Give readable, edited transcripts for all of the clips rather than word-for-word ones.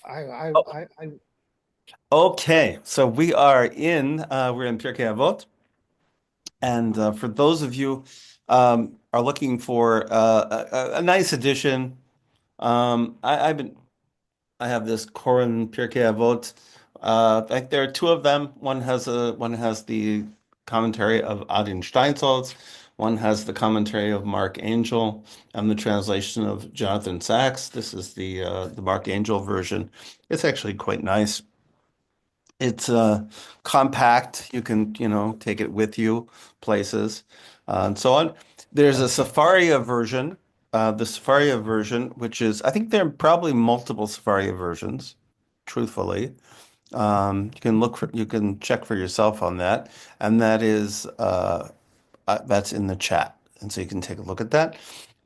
I Okay, so we're in Pirkei Avot, and for those of you are looking for a nice addition, I've been I have this Koran Pirkei Avot. Like there are two of them. One has the commentary of Adin Steinsaltz. One has the commentary of Mark Angel and the translation of Jonathan Sachs. This is the Mark Angel version. It's actually quite nice. It's compact. You can, take it with you places, and so on. There's a Safaria version, the Safaria version, which is, I think there are probably multiple Safaria versions, truthfully. You can check for yourself on that, and that's in the chat, and so you can take a look at that.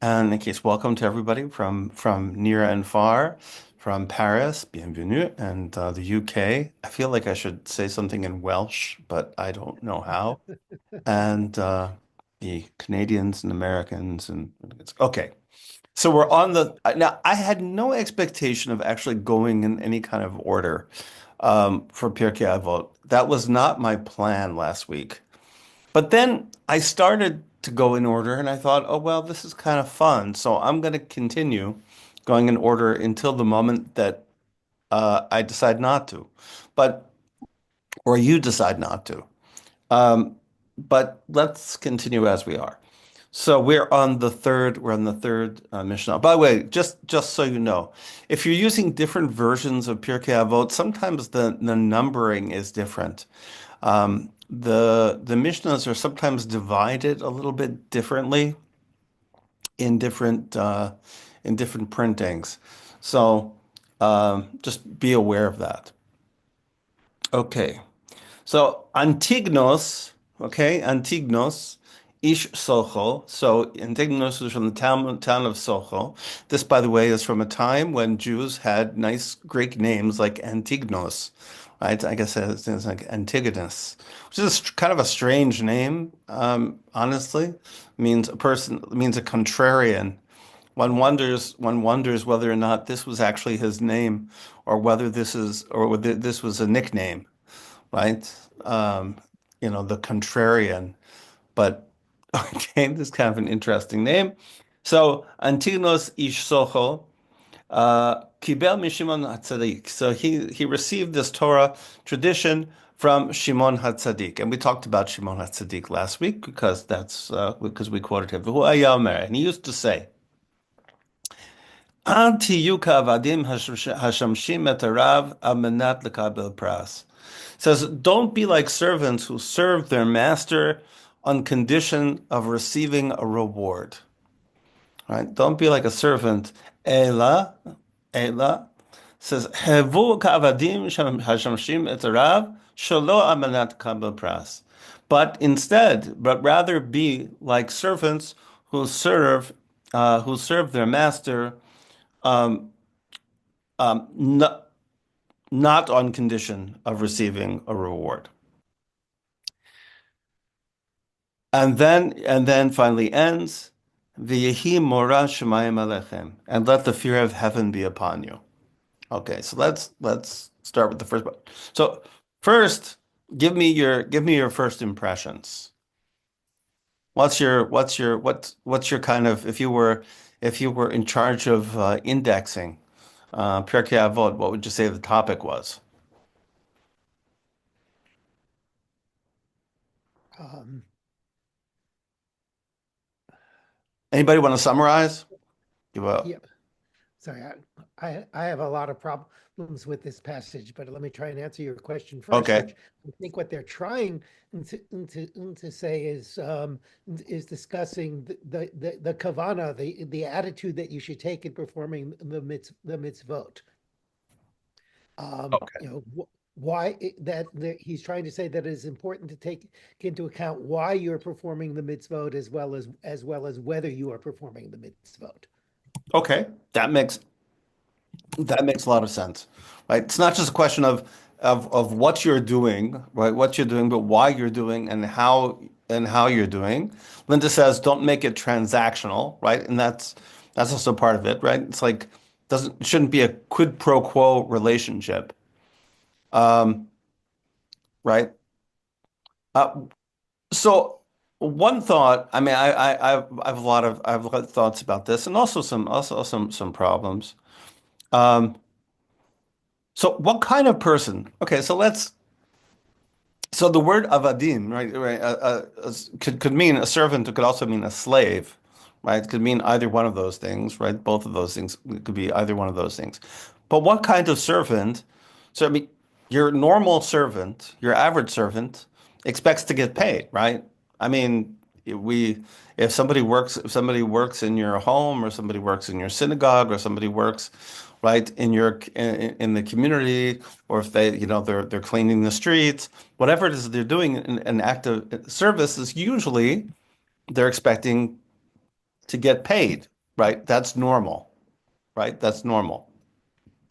And in case, welcome to everybody from near and far, from Paris, bienvenue, and the UK. I feel like I should say something in Welsh, but I don't know how. And the Canadians and Americans and it's okay. So we're on the now. I had no expectation of actually going in any kind of order for Pirkei Avot. That was not my plan last week. But then I started to go in order and I thought, oh, well, this is kind of fun. So I'm going to continue going in order until the moment that I decide not to. But, or you decide not to. Um, but let's continue as we are. So we're on the third Mishnah. By the way, just so you know, if you're using different versions of Pirkei Avot, sometimes the numbering is different. The Mishnahs are sometimes divided a little bit differently in different printings. So just be aware of that. Okay. So Antignos, okay, Antignos, Ish Socho. So Antignos is from the town of Socho. This, by the way, is from a time when Jews had nice Greek names like Antignos, right? I guess it's like Antigonus, which is kind of a strange name, honestly. Means a contrarian. One wonders whether or not this was actually his name, or whether this was a nickname, right? Um, the contrarian. But okay, this is kind of an interesting name. So Antigonus ish Socho kibel mishimon hatzadik. So he received this Torah tradition from Shimon Hatzadik, and we talked about Shimon Hatzadik last week because we quoted him. V'hu haya omer, and he used to say, "Al tiyu ka'avadim hashamshim et harav al menat lekabel pras." Says, don't be like servants who serve their master on condition of receiving a reward. Right? Don't be like a servant. Ela says, Hevu ka'avadim hashamshim et harav shelo amanat kabel pras. But rather be like servants who serve their master, um, not, not on condition of receiving a reward. And then finally ends, V'yehi mora shemayim alechem, and let the fear of heaven be upon you. Okay, so let's start with the first part. So first, give me your first impressions. What's your kind of if you were in charge of indexing Pirkei Avot, what would you say the topic was? um Anybody want to summarize? You will. yeah, sorry, I have a lot of problems with this passage, but let me try and answer your question first, Okay. which I think what they're trying to say is discussing the kavana, the attitude that you should take in performing the mitzvot. Okay. Why that he's trying to say that it is important to take into account why you're performing the mitzvot as well as whether you are performing the mitzvot. Okay. That makes a lot of sense, right? It's not just a question of what you're doing, right? What you're doing, but why you're doing and how you're doing. Linda says, don't make it transactional, right? And that's also part of it, right? It's like doesn't shouldn't be a quid pro quo relationship, um, right? Uh, so one thought, I mean, I have a lot of I have a lot of thoughts about this, and also some problems. Um, so what kind of person? Okay, so the word avadim, right, could mean a servant. It could also mean a slave, right? It could mean either one of those things, right? Both of those things could be either one of those things. But what kind of servant? So I mean, your normal servant, your average servant, expects to get paid, right? I mean, we if somebody works in your home, or somebody works in your synagogue, or somebody works right in the community, or if they, they're cleaning the streets, whatever it is they're doing in an act of service, is usually they're expecting to get paid, right? That's normal, right? That's normal.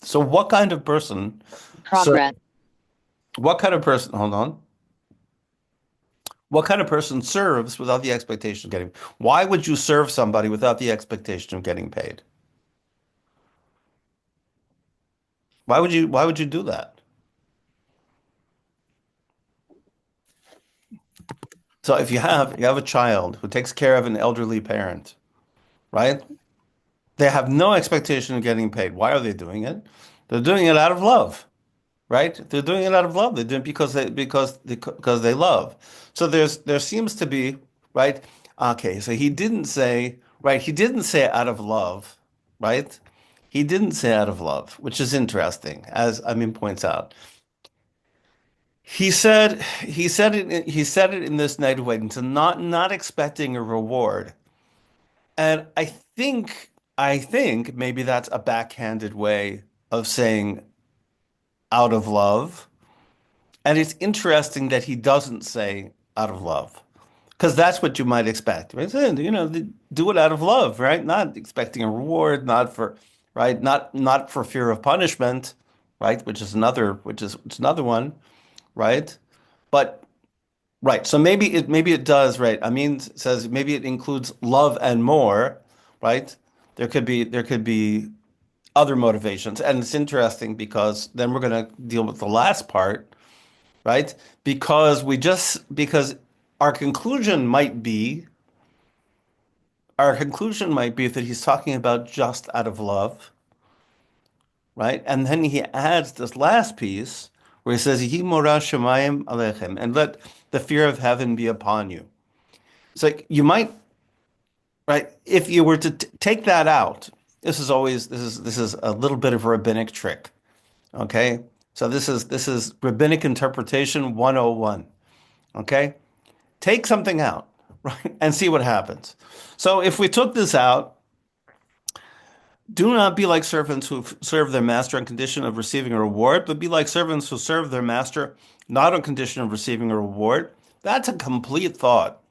So what kind of person, sir, Progress. what kind of person, hold on, what kind of person serves without the expectation of getting, why would you serve somebody without the expectation of getting paid? Why would you do that? So if you have a child who takes care of an elderly parent, right? They have no expectation of getting paid. Why are they doing it? They're doing it out of love, right? They're doing it out of love. They're doing it because they love. So there seems to be, right? Okay, so he didn't say, right, he didn't say out of love, right? He didn't say out of love, which is interesting, as Amin points out. He said it in this night of waiting, to not expecting a reward. And I think maybe that's a backhanded way of saying out of love. And it's interesting that he doesn't say out of love, because that's what you might expect, right? So, do it out of love, right? Not expecting a reward, not for, right? Not for fear of punishment, right? Which is another one, right? But right. So maybe it does, right? Amin says maybe it includes love and more, right? There could be other motivations. And it's interesting because then we're going to deal with the last part, right? Because our conclusion might be our conclusion might be that he's talking about just out of love, right? And then he adds this last piece where he says, "Yehi mora shamayim alechem," and let the fear of heaven be upon you. It's like you might, right? If you were to take that out, this is a little bit of a rabbinic trick. Okay. So this is rabbinic interpretation 101. Okay. Take something out, right? And see what happens. So if we took this out, do not be like servants who serve their master on condition of receiving a reward, but be like servants who serve their master not on condition of receiving a reward. That's a complete thought,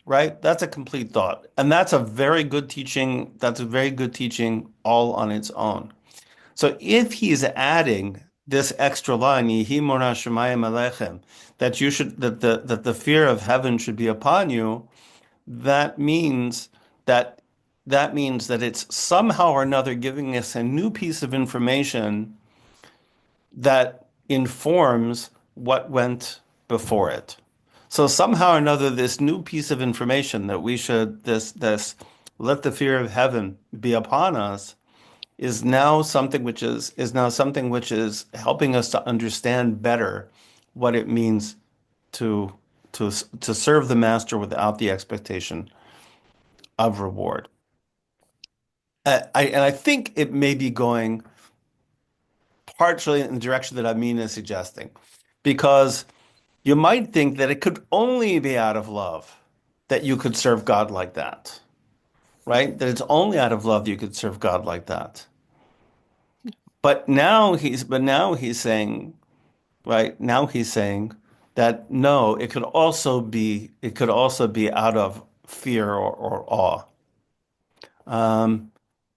right? That's a complete thought. And that's a very good teaching. That's a very good teaching all on its own. So if he's adding this extra line, "Yehi mora shemayim alechem," that the fear of heaven should be upon you, that means that that means that it's somehow or another giving us a new piece of information that informs what went before it. So somehow or another, this new piece of information that we should this let the fear of heaven be upon us is now something which is helping us to understand better what it means to to serve the master without the expectation of reward. And I think it may be going partially in the direction that Amin is suggesting, because you might think that it could only be out of love that you could serve God like that, right? That it's only out of love that you could serve God like that. But now he's saying, right? Now he's saying that no, it could also be out of fear or awe. Um,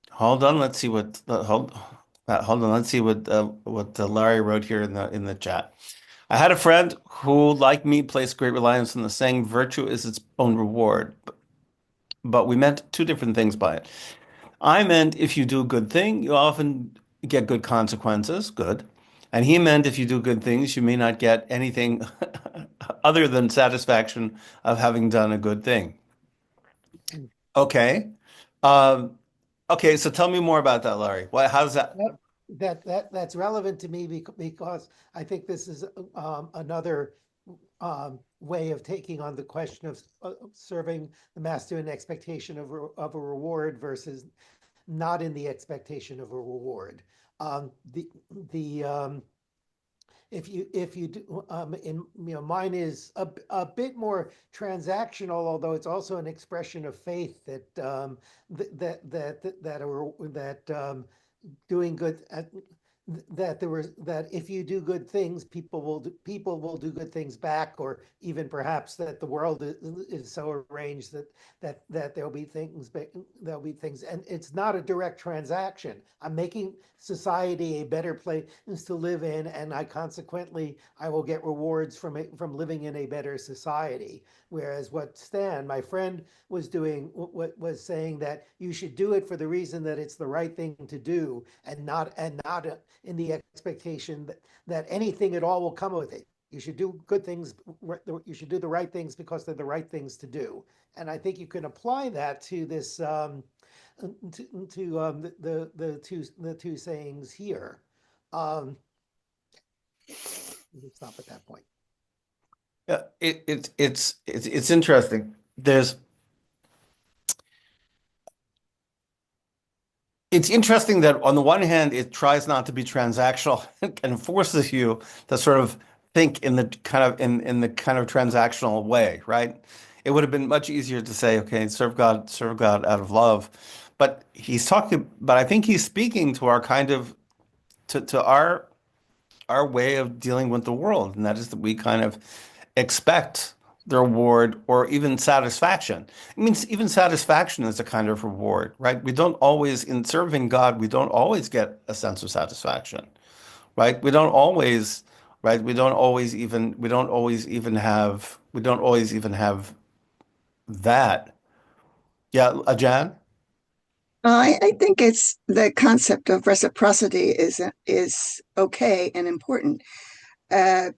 hold on, let's see hold on, let's see what Larry wrote here in the chat. I had a friend who, like me, placed great reliance on the saying, "Virtue is its own reward," but we meant two different things by it. I meant if you do a good thing, you often get good consequences, good. And he meant if you do good things, you may not get anything other than satisfaction of having done a good thing. And Okay. Um, okay, so tell me more about that, Larry. How does that? that, that's relevant to me because I think this is another way of taking on the question of serving the master in expectation of a reward versus not in the expectation of a reward. The the if you do in mine is a bit more transactional, although it's also an expression of faith that doing good that there was that if you do good things, people will do good things back, or even perhaps that the world is so arranged that there'll be things, and it's not a direct transaction. I'm making society a better place to live in, and I will get rewards from living in a better society. Whereas what Stan, my friend, was doing was saying that you should do it for the reason that it's the right thing to do, and not in the expectation that anything at all will come with it. You should do good things. You should do the right things because they're the right things to do. And I think you can apply that to this to the two sayings here. Um, Stop at that point. Yeah, it's interesting. It's interesting that on the one hand, it tries not to be transactional and forces you to sort of think in the in the kind of transactional way, right? It would have been much easier to say, okay, serve God out of love. But I think he's speaking to our kind of to our way of dealing with the world, and that is that we kind of expect the reward or even satisfaction. It means even satisfaction is a kind of reward, right? We don't always, in serving God, we don't always get a sense of satisfaction, right? Right? We don't always even have that. Yeah, Jan? I think it's the concept of reciprocity is okay and important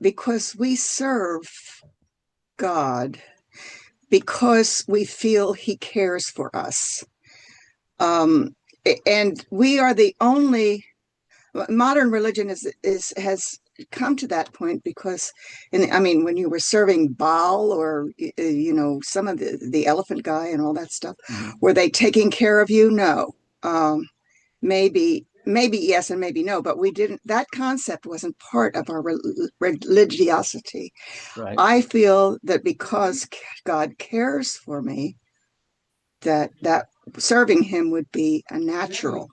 because we serve God because we feel He cares for us, um, and we are the only modern religion is has come to that point because I mean when you were serving Baal or some of the elephant guy and all that stuff, were they taking care of you? No. Maybe yes and maybe no, but we didn't, that concept wasn't part of our religiosity. Right. I feel that because God cares for me, that serving him would be a natural,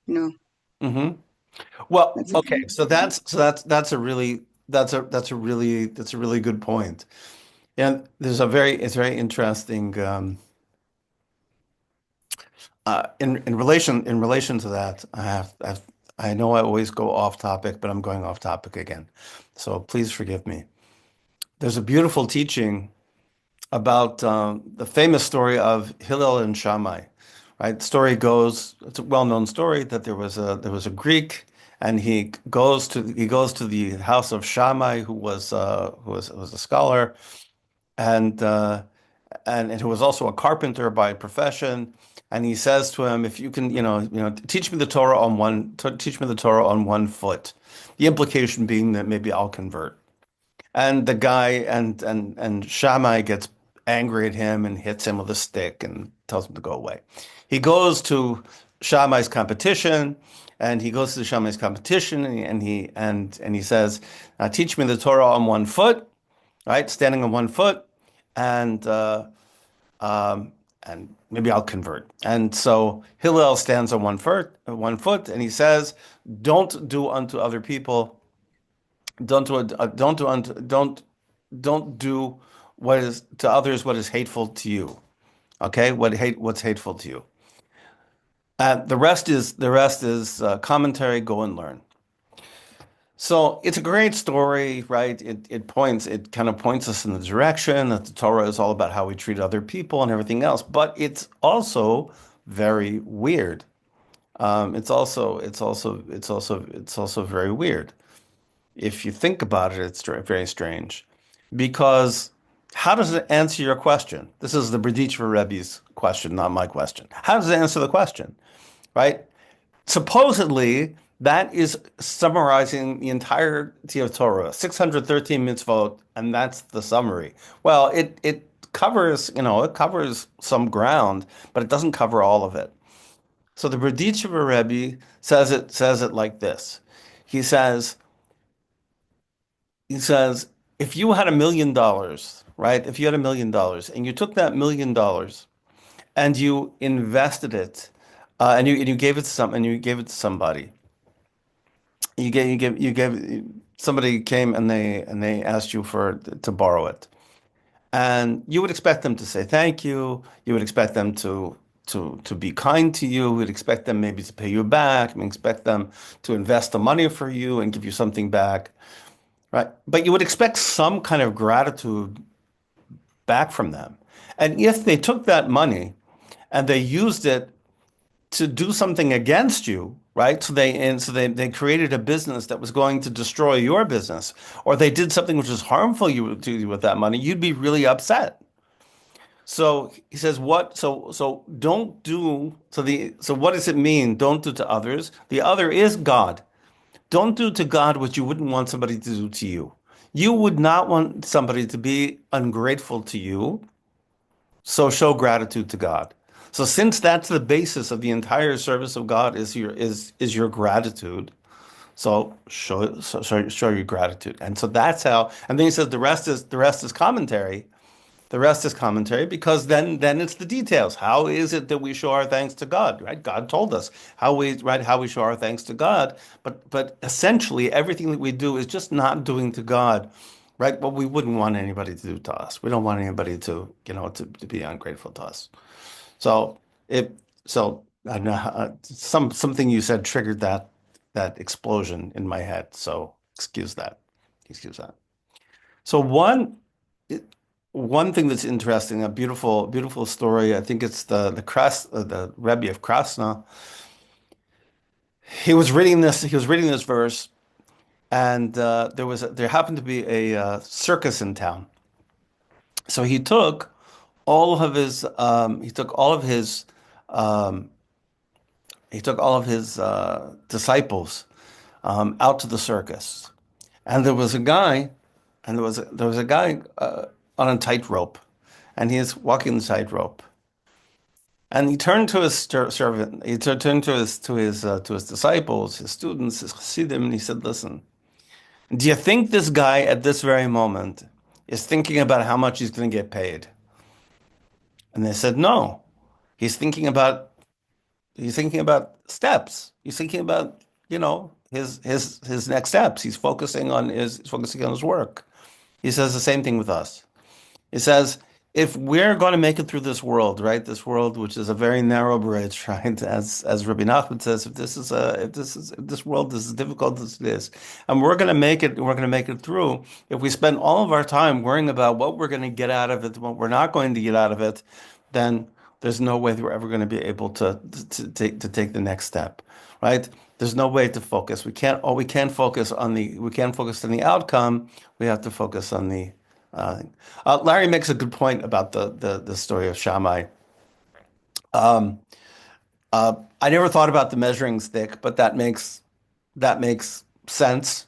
you know. Hmm. Well, That's okay, that's a really that's a really good point. And it's very interesting in relation to that. I know I always go off topic, but I'm going off topic again. So please forgive me. There's a beautiful teaching about the famous story of Hillel and Shammai. Right? The story goes, it's a well-known story that there was a Greek, and he goes to the house of Shammai, who was a scholar, and and who was also a carpenter by profession. And he says to him, "If you can, teach me the Torah on teach me the Torah on 1 foot." The implication being that maybe I'll convert. And the guy and Shammai gets angry at him and hits him with a stick and tells him to go away. He goes to Shammai's competition, and he goes to Shammai's competition, and he says, "Teach me the Torah on 1 foot." Right, standing on 1 foot, and um, and maybe I'll convert. And so Hillel stands on 1 foot, and he says, "Don't do unto other people, don't do unto, don't do what is to others what is hateful to you." Okay, what's hateful to you. The rest is commentary. Go and learn. So it's a great story, right? It kind of points us in the direction that the Torah is all about how we treat other people and everything else. But it's also very weird. It's also very weird. If you think about it, it's very strange. Because how does it answer your question? This is the Berditchever Rebbe's question, not my question. How does it answer the question? Right? Supposedly, that is summarizing the entirety of Torah, 613 mitzvot, and that's the summary. Well, it covers, it covers some ground, but it doesn't cover all of it. So the Berditchever Rebbe says it like this. He says, he says, if you had $1 million, right? If you had $1 million and you took that $1 million and you invested it, and you gave it to somebody. Somebody came and they asked you to borrow it. And you would expect them to say thank you. You would expect them to be kind to you. You would expect them maybe to pay you back. You expect them to invest the money for you and give you something back, right? But you would expect some kind of gratitude back from them. And if they took that money and they used it to do something against you, right? So they created a business that was going to destroy your business, or they did something which was harmful to you with that money, you'd be really upset. So he says, what? So don't do. So what does it mean? Don't do to others. The other is God. Don't do to God what you wouldn't want somebody to do to you. You would not want somebody to be ungrateful to you. So show gratitude to God. So since that's the basis of the entire service of God is your gratitude, so show your gratitude. And so that's how. And then he says the rest is commentary. The rest is commentary because then it's the details. How is it that we show our thanks to God? Right? God told us how we show our thanks to God. But essentially everything that we do is just not doing to God, right? What we wouldn't want anybody to do to us. We don't want anybody to be ungrateful to us. So it so I know something you said triggered that explosion in my head. So excuse that. Excuse that. So one thing that's interesting, a beautiful story. I think it's the Rebbe of Krasna. He was reading this verse, and there happened to be a circus in town. So he took all of his um, disciples out to the circus, and there was a guy, on a tightrope, and he is walking the tightrope, and he turned to his servant, he turned to his disciples, his students, his chassidim, and he said, "Listen, do you think this guy at this very moment is thinking about how much he's going to get paid?" And they said, "No, he's thinking about steps. He's thinking about, his next steps. He's focusing on his work." He says the same thing with us. He says, if we're going to make it through this world, right? This world, which is a very narrow bridge, right? As Rabbi Nachman says, if this world is as difficult as it is, and we're going to make it through. If we spend all of our time worrying about what we're going to get out of it, what we're not going to get out of it, then there's no way that we're ever going to be able to take the next step, right? There's no way to focus. We can't focus on the outcome. We have to focus on the Larry makes a good point about the story of Shammai. Um, I never thought about the measuring stick, but that makes sense.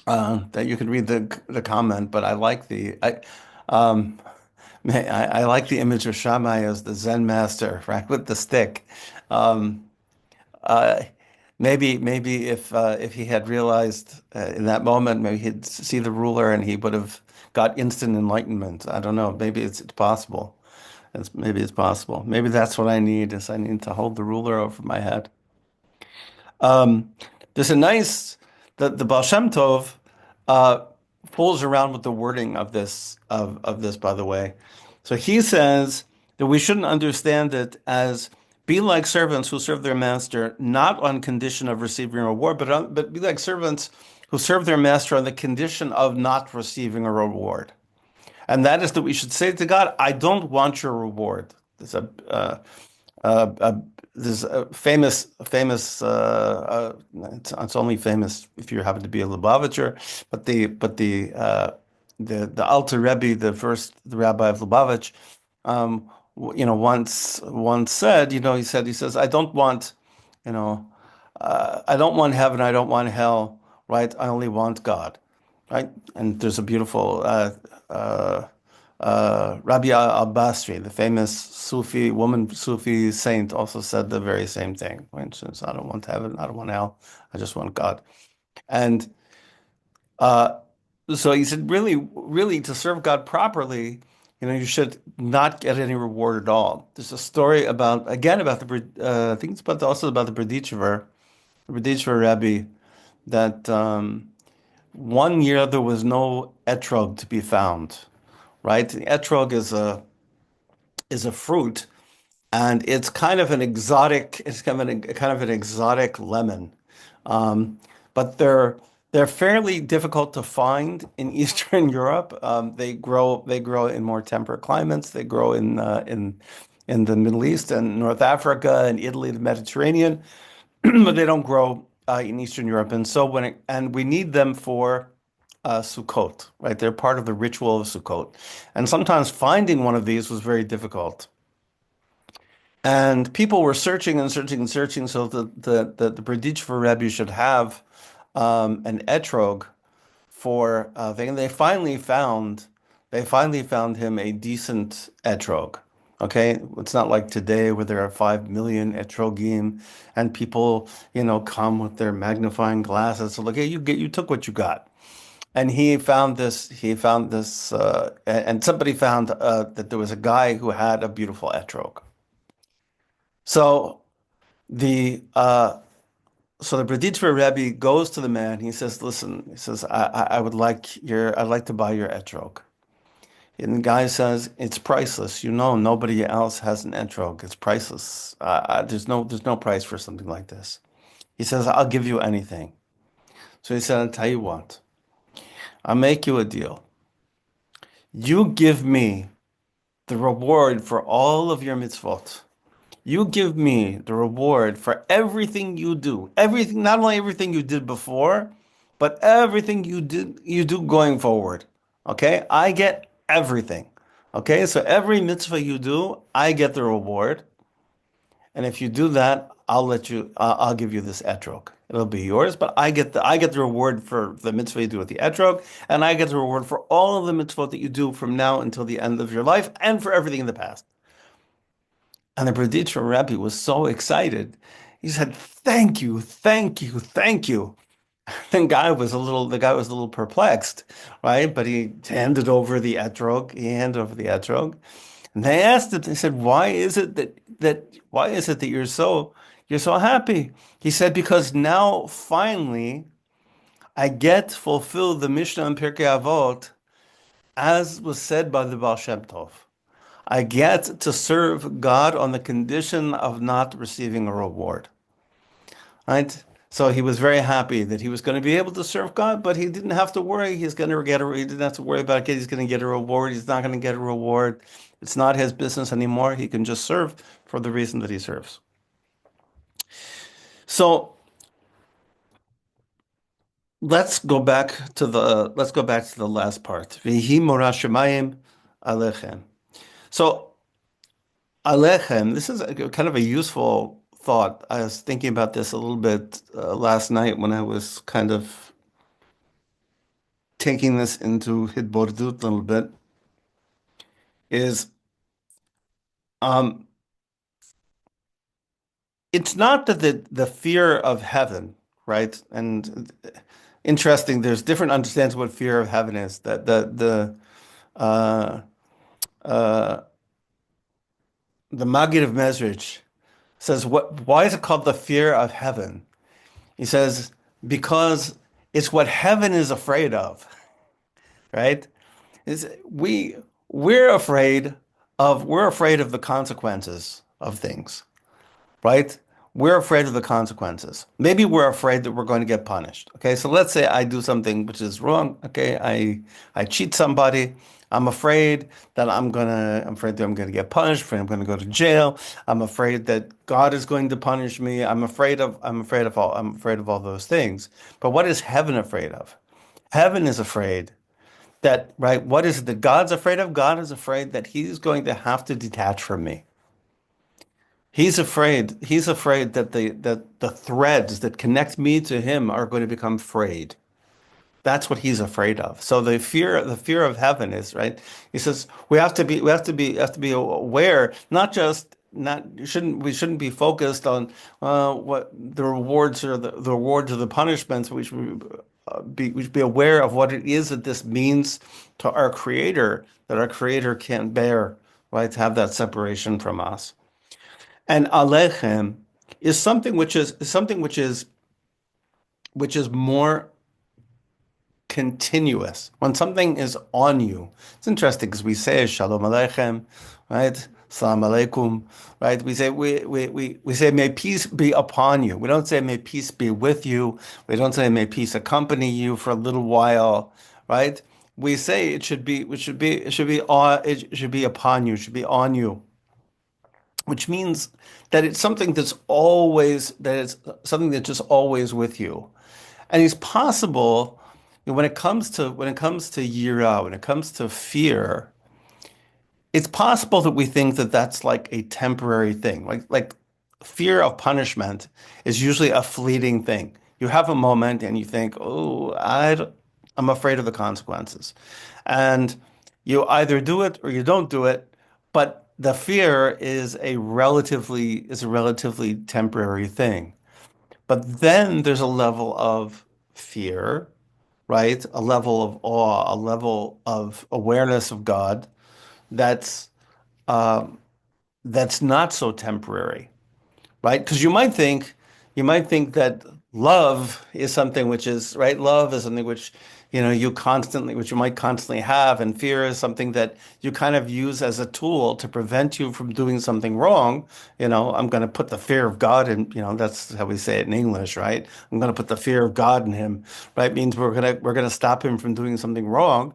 That you can read the comment, but um, I like the image of Shammai as the Zen master, right, with the stick. Um, uh, maybe if he had realized in that moment, maybe he'd see the ruler and he would have got instant enlightenment. I don't know. Maybe it's possible. Maybe it's possible. Maybe that's what I need is I need to hold the ruler over my head. Um, there's a nice the Baal Shem Tov uh, fools around with the wording of this, by the way. So he says that we shouldn't understand it as be like servants who serve their master not on condition of receiving a reward, but be like servants who serve their master on the condition of not receiving a reward. And that is that we should say to God, I don't want your reward. uh, there's a it's only famous if you happen to be a Lubavitcher, but the Alter Rebbe, the rabbi of Lubavitch, once said, he says, I don't want heaven, I don't want hell, right? I only want God, right? And there's a beautiful uh, Rabbi al-Basri, the famous Sufi saint, also said the very same thing. For instance, I don't want heaven, I don't want hell, I just want God. And uh, so he said, really, really, to serve God properly, you should not get any reward at all. There's a story about I think it's also about the Berditchever Rebbe, that one year there was no etrog to be found, right? The etrog is a fruit, and it's kind of an exotic lemon. Um, but they're fairly difficult to find in Eastern Europe. They grow in more temperate climates. They grow in the Middle East and North Africa and Italy, the Mediterranean, but they don't grow in Eastern Europe. And we need them for Sukkot, right? They're part of the ritual of Sukkot. And sometimes finding one of these was very difficult. And people were searching and searching and searching, so the Berditchever Rebbe should have an etrog for thing. And they finally found him a decent etrog. Okay, it's not like today where there are 5 million etrogim, and people, come with their magnifying glasses. So like, hey, you took what you got. And and somebody found that there was a guy who had a beautiful etrog. So the uh, so the Berditchever Rebbe goes to the man. He says, "Listen," he says, I'd like to buy your etrog." And the guy says, "It's priceless. Nobody else has an etrog. It's priceless. There's no price for something like this." He says, "I'll give you anything." So he said, "I'll tell you what. I'll make you a deal. You give me the reward for all of your mitzvot. You give me the reward for everything you do. Everything, not only everything you did before, but everything you do going forward. Okay? I get everything. Okay? So every mitzvah you do, I get the reward. And if you do that, I'll give you this etrog. It'll be yours, but I get the reward for the mitzvah you do with the etrog, and I get the reward for all of the mitzvot that you do from now until the end of your life, and for everything in the past." And the Berditchever Rebbe was so excited. He said, "Thank you, thank you, thank you." The guy was a little perplexed, right? But he handed over the etrog. And they said, "Why is it that you're so happy?" He said, "Because now finally I get to fulfill the Mishnah in Pirkei Avot, as was said by the Baal Shem Tov. I get to serve God on the condition of not receiving a reward." Right? So he was very happy that he was going to be able to serve God, but he didn't have to worry. He didn't have to worry about it. He's going to get a reward. He's not going to get a reward. It's not his business anymore. He can just serve for the reason that he serves. So let's go back to the last part. Vihi mora shemayim alechem. So Alechem, this is kind of a useful thought. I was thinking about this a little bit last night when I was kind of taking this into Hidbordut a little bit. Is um, It's not that the fear of heaven, right? And interesting, there's different understandings of what fear of heaven is. That uh, uh, the Maggid of Mezrich says, why is it called the fear of heaven? He says, because it's what heaven is afraid of, right? Is we're afraid of the consequences of things, right? we're afraid of the consequences. Maybe we're afraid that we're going to get punished. Okay, so let's say I do something which is wrong. Okay, I cheat somebody. I'm afraid that I'm gonna get punished. Afraid I'm gonna go to jail. I'm afraid that God is going to punish me. I'm afraid of all those things. But what is heaven afraid of? Heaven is afraid that, right? What is it that God's afraid of? God is afraid that He's going to have to detach from me. He's afraid that the threads that connect me to him are going to become frayed. That's what he's afraid of. So the fear of heaven is, right. He says have to be aware, not just not we shouldn't be focused on what the rewards or the rewards or the punishments. We should be aware of what it is that this means to our Creator, that our Creator can't bear, right, to have that separation from us. And alechem is something which is more continuous. When something is on you, it's interesting because we say shalom aleichem, right? Salam aleikum, right? We say may peace be upon you. We don't say may peace be with you. We don't say may peace accompany you for a little while, right? We say it should be upon you, it should be on you, which means that it's something that it's something that's just always with you. And it's possible, when it comes to yira, when it comes to fear, it's possible that we think that that's like a temporary thing. Like fear of punishment is usually a fleeting thing. You have a moment and you think, "Oh, I'm afraid of the consequences." And you either do it or you don't do it, but the fear is a relatively temporary thing. But then there's a level of fear, right? A level of awe, a level of awareness of God that's um, that's not so temporary, right? Because you might think that love is something which is right. Love is something which which you might constantly have, and fear is something that you kind of use as a tool to prevent you from doing something wrong. I'm going to put the fear of God in. That's how we say it in English, right? I'm going to put the fear of God in him, right? Means we're gonna stop him from doing something wrong.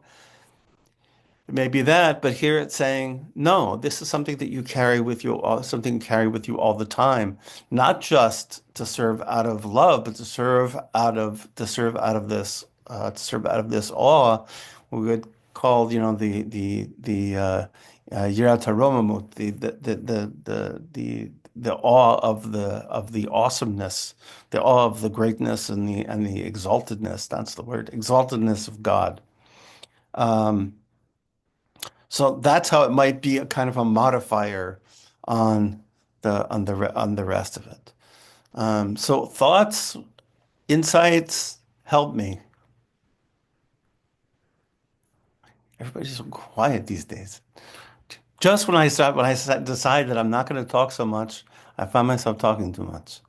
It may be that, but here it's saying, no, this is something that you carry with you, something you carry with you all the time, not just to serve out of love, but to serve out of this awe. We would call, yirat haromamut, the awe of the awesomeness, the awe of the greatness and the exaltedness. That's the word, exaltedness of God. Um, so that's how it might be a kind of a modifier on on the rest of it. So thoughts, insights, help me. Everybody's so quiet these days. Just when decide that I'm not going to talk so much, I find myself talking too much.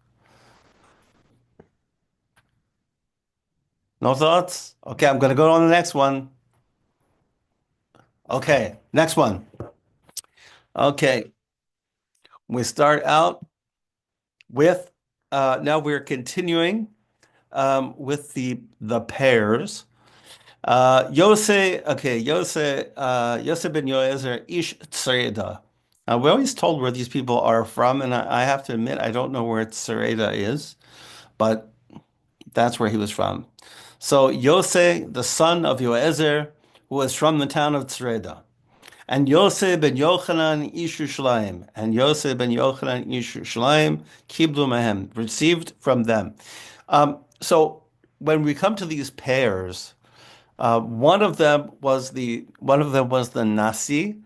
No thoughts? Okay, I'm going to go on the next one. Okay, next one. Okay, we start out with now we're continuing with the pairs. Yose ben Yoezer Ish Tzreda. We're always told where these people are from, and I have to admit I don't know where Tzreda is, but that's where he was from. So Yose, the son of Yoezer, who was from the town of Tzreda. And Yose ben Yochanan Ish Yerushalayim, and Yose ben Yochanan Ish Yerushalayim, Kiblu Mehem, received from them. So when we come to these pairs, one of them was the Nasi,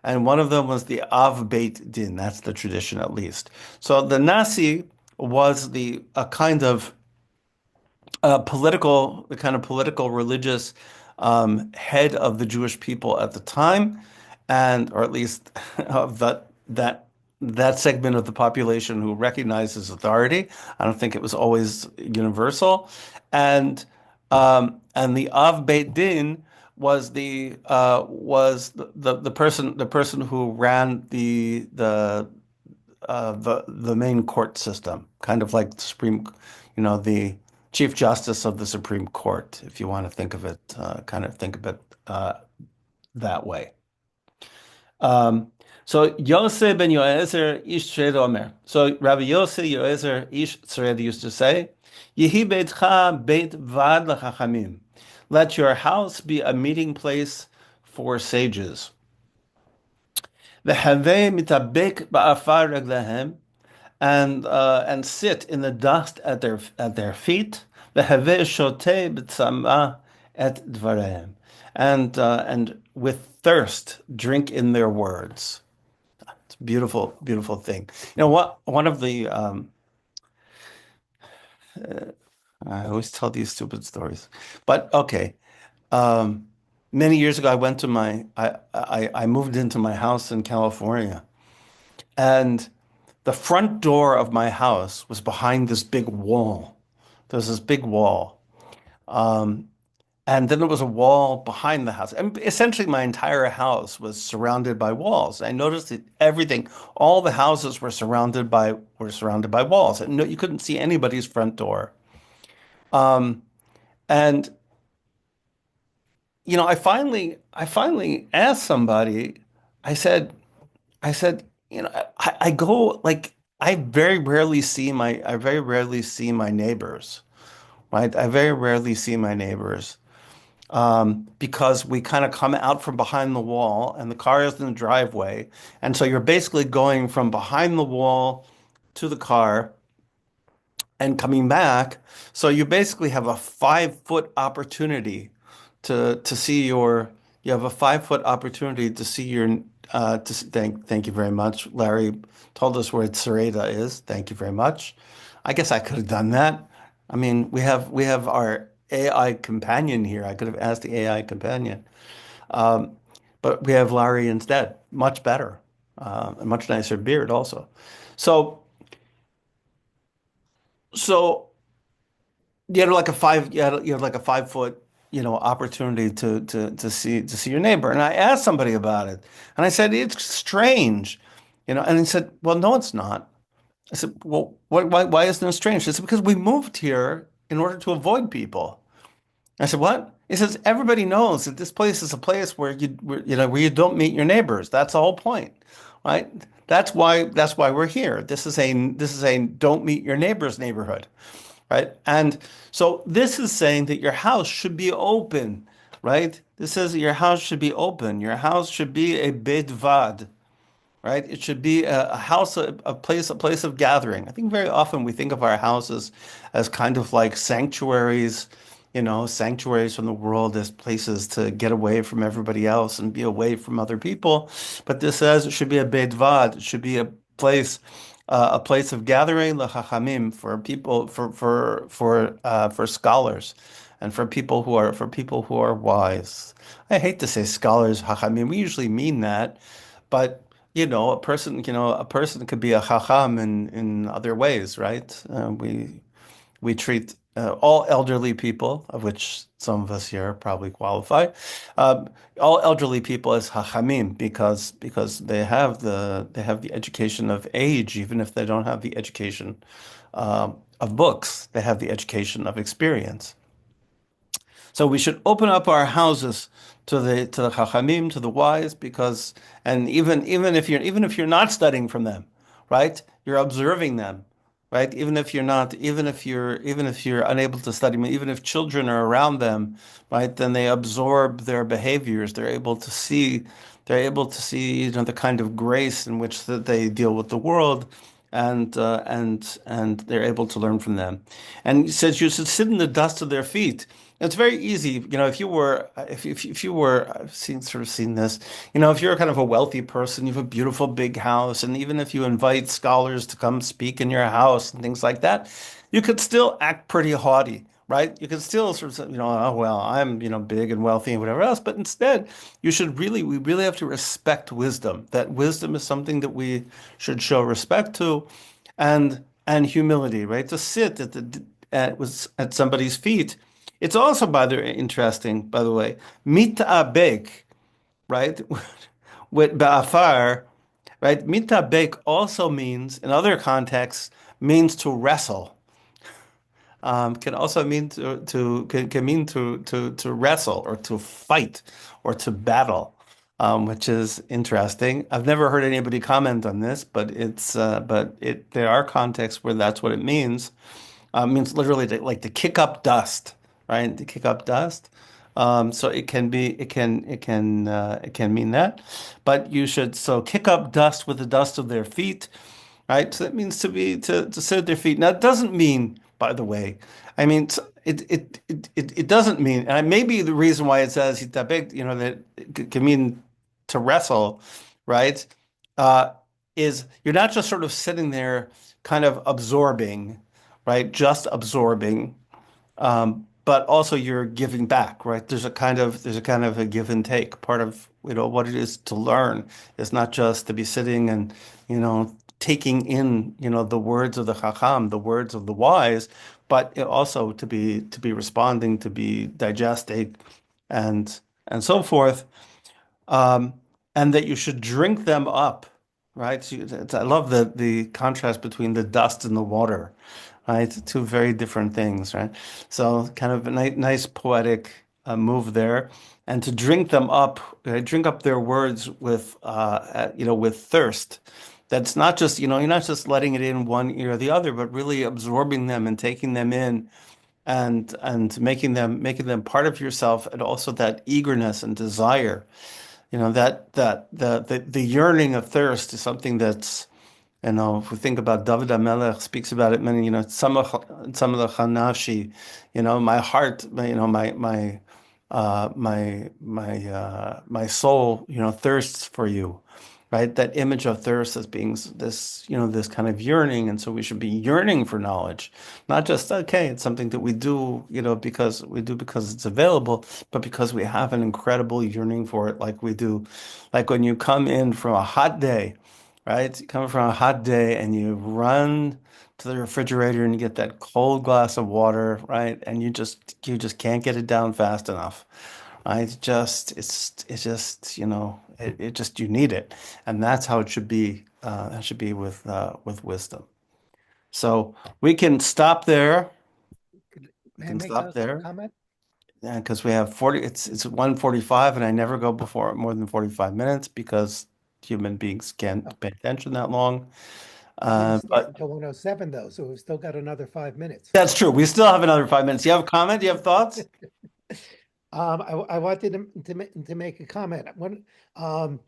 and one of them was the Av Beit Din. That's the tradition, at least. So the Nasi was a kind of political religious head of the Jewish people at the time, and or at least of that segment of the population who recognizes authority. I don't think it was always universal, and the Av Beit Din was the person who ran the main court system, kind of like the the Chief Justice of the Supreme Court, if you want to think of it, that way. So Yosef ben Yoezer ish Tzreda Omer. So Rabbi Yosef Yoezer ish Tzreda used to say, Yehi beitcha beit vad lechachamim. Let your house be a meeting place for sages. V'havei mitabek ba'afar reglehem, and sit in the dust at their feet. V'havei shotei b'tzama et dvarehem, and with thirst drink in their words. It's a beautiful, beautiful thing. You know what? One of the I always tell these stupid stories, but okay. Many years ago, I moved into my house in California, and the front door of my house was behind this big wall. There was this big wall. And then there was a wall behind the house. And essentially my entire house was surrounded by walls. I noticed that all the houses were surrounded by walls. And no, you couldn't see anybody's front door. And I finally asked somebody, I said, I go like I very rarely see my neighbors, right? I very rarely see my neighbors because we kind of come out from behind the wall and the car is in the driveway. And so you're basically going from behind the wall to the car and coming back. So you basically have a 5 foot opportunity to see you have a 5 foot opportunity to see thank you very much. Larry told us where Sereda is. Thank you very much. I guess I could have done that. I mean, we have our AI companion here. I could have asked the AI companion. But we have Larry instead. Much better. A much nicer beard also. So so you had like a 5 foot, opportunity to see your neighbor. And I asked somebody about it. And I said, it's strange. And he said, well, no, it's not. I said, well, why isn't it strange? He said, because we moved here in order to avoid people. I said, what? He says, everybody knows that this place is a place where you don't meet your neighbors. That's the whole point, right? That's why we're here. This is a don't meet your neighbors neighborhood, right? And so this is saying that your house should be open, right? This says that your house should be open. Your house should be a beit vad, right? It should be a house, a place of gathering. I think very often we think of our houses as kind of like sanctuaries, sanctuaries from the world, as places to get away from everybody else and be away from other people. But this says it should be a beit vad. It should be place, a place of gathering, l'chachamim, for people, for scholars, and for people who are wise. I hate to say scholars, chachamim. We usually mean that, but a person could be a chacham in other ways, right? We treat all elderly people, of which some of us here probably qualify, all elderly people as hachamim because they have the education of age, even if they don't have the education of books. They have the education of experience. So we should open up our houses to the chachamim, to the wise, and even if you're not studying from them, right? You're observing them, right? Even if you're unable to study, even if children are around them, right? Then they absorb their behaviors. They're able to see the kind of grace in which that they deal with the world, and they're able to learn from them. And he says you should sit in the dust of their feet. It's very easy, I've seen this, if you're kind of a wealthy person, you have a beautiful big house, and even if you invite scholars to come speak in your house and things like that, you could still act pretty haughty, right? You could still sort of say, oh, well, I'm, big and wealthy and whatever else, but instead, we really have to respect wisdom. That wisdom is something that we should show respect to, and humility, right? To sit at somebody's feet. It's also interesting, by the way, mitabek, right? With ba'afar, right? Mitabek also means, in other contexts, means to wrestle. Can also mean can mean to wrestle or to fight or to battle, which is interesting. I've never heard anybody comment on this, but there are contexts where that's what it means. Means literally like to kick up dust, right? To kick up dust. So it can be, it can mean that, but you should so kick up dust with the dust of their feet, right? So that means to sit at their feet. Now it doesn't mean, by the way, I mean it doesn't mean, and maybe the reason why it says hitabek, that it can mean to wrestle, right? Uh, is you're not just sort of sitting there, kind of absorbing, right? Just absorbing, but also you're giving back, right? There's a kind of a give and take. Part of, what it is to learn is not just to be sitting and, taking in, the words of the Chacham, the words of the wise, but also to be responding, to be digesting, and so forth. Um, and that you should drink them up, right? So I love the contrast between the dust and the water, right? Two very different things, right? So kind of a nice poetic move there, and to drink them up, drink up their words with thirst. That's not just, you're not just letting it in one ear or the other, but really absorbing them and taking them in and making them part of yourself, and also that eagerness and desire. That the yearning of thirst is something that's, if we think about David HaMelech speaks about it many, Tzamach Hanashi, my heart, my soul, thirsts for you, right? That image of thirst as being this kind of yearning. And so we should be yearning for knowledge, not just, okay, it's something that we do, because it's available, but because we have an incredible yearning for it, like we do. Like when you come in from a hot day, right? You come from a hot day and you run to the refrigerator and you get that cold glass of water, right? And you just can't get it down fast enough. Right? It's just, you need it. And that's how it should be. That should be with wisdom. So we can stop there. We May I can make stop a there. comment? Yeah, because we have 40, it's 1:45, and I never go before more than 45 minutes because human beings can't Oh, pay attention that long. didn't start But until 1:07 though, so we've still got another 5 minutes. that's true. We still have another 5 minutes. You have a comment? Do you have thoughts? I wanted to make a comment. Um,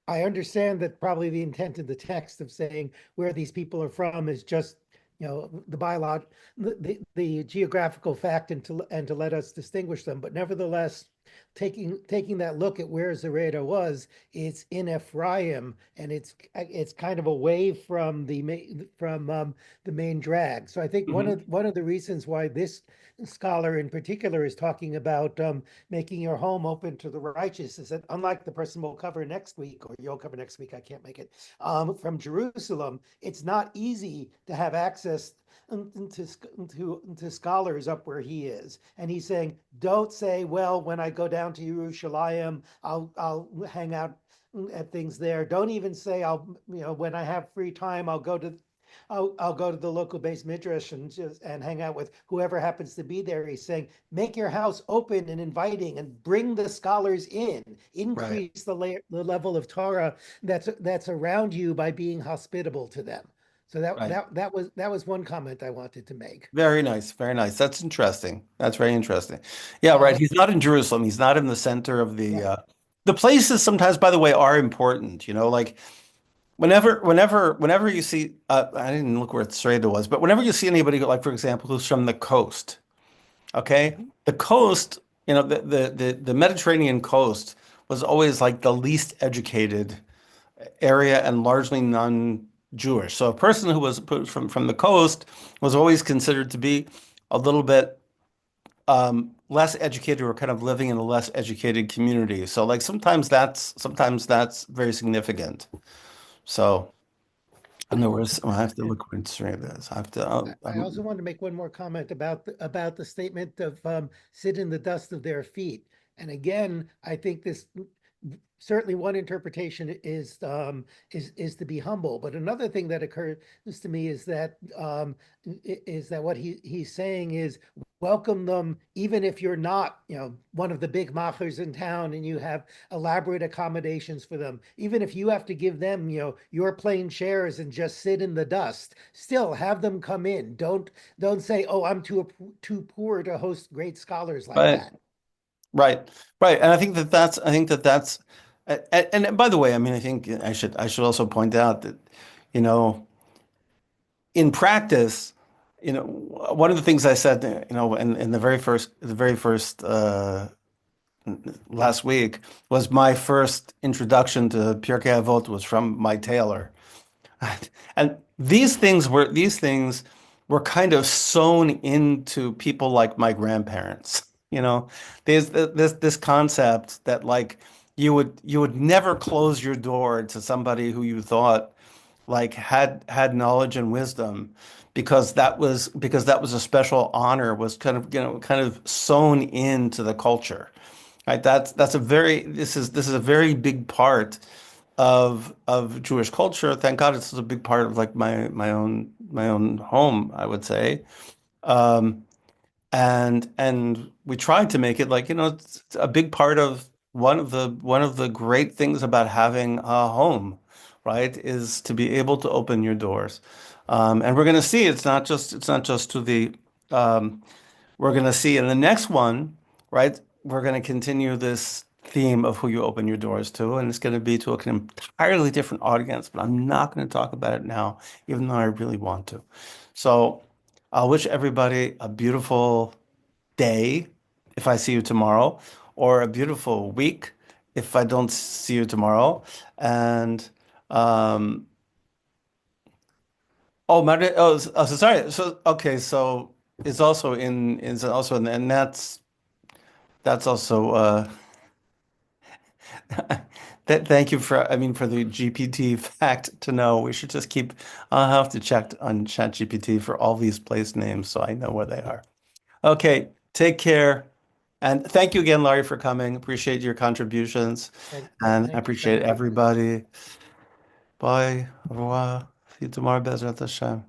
I understand that probably the intent of the text of saying where these people are from is just, the geographical fact, and to let us distinguish them. But nevertheless, taking that look at where Zereda was, it's in Ephraim, and it's kind of away from the main drag. So I think Mhm. one of the reasons why this scholar in particular is talking about making your home open to the righteous is that, unlike the person we'll cover next week, or you'll cover next week, I can't make it, from Jerusalem, it's not easy to have access to scholars up where he is. And he's saying, don't say, well, when I go down to Yerushalayim, I'll hang out at things there. Don't even say, when I have free time, I'll go to the local base midrash and hang out with whoever happens to be there. He's saying, make your house open and inviting, and bring the scholars in. Right. Increase the level of Torah that's around you by being hospitable to them. So Right. that was one comment I wanted to make. Very nice. Very nice. That's interesting. That's very interesting. Yeah, right. Uh, He's not in Jerusalem. He's not in the center of right. the places sometimes, by the way, are important, like whenever you see, I didn't look where Sreda was, but whenever you see anybody, like, for example, who's from the coast, okay? Mhm. The coast, the Mediterranean coast was always like the least educated area and largely non-Jewish. So a person who was put from the coast was always considered to be a little bit less educated, or kind of living in a less educated community. So like sometimes that's very significant. So in other words, I have to And look where it's straight is. I have to. I also wanted to make one more comment about the statement of sit in the dust of their feet. And again, I think certainly one interpretation is to be humble. But another thing that occurs to me is that what he's saying is welcome them, even if you're not, one of the big machers in town and you have elaborate accommodations for them. Even if you have to give them, your plain chairs and just sit in the dust, still have them come in. Don't say, "Oh, I'm too poor to host great scholars like Right. that." Right. Right. And I think that that's, and by the way, I mean, I think I should also point out that, you know, in practice, one of the things I said, in the very first last week was my first introduction to Pirkei Avot was from my tailor. And these things were kind of sewn into people like my grandparents. There's this concept that like you would never close your door to somebody who you thought like had knowledge and wisdom because that was a special honor was kind of sewn into the culture. Right? That's a very this is a very big part of Jewish culture. Thank God it's a big part of like my own home, I would say. Um, and we tried to make it like, it's a big part of one of the great things about having a home, right, is to be able to open your doors. And we're going to see it's not just to the we're going to see in the next one, right? We're going to continue this theme of who you open your doors to, and it's going to be to an entirely different audience, but I'm not going to talk about it now, even though I really want to. So I'll wish everybody a beautiful day if I see you tomorrow, or a beautiful week if I don't see you tomorrow. And um, so sorry. So okay, so it's also in, and that's also thank you for, I mean, for the GPT fact to know. We should just keep, I'll have to check on ChatGPT for all these place names so I know where they are. Okay, take care. And thank you again, Laurie, for coming. Appreciate your contributions. And I Thank you, appreciate Frank. everybody. Bye. Au revoir. See you tomorrow, Bezrat Hashem.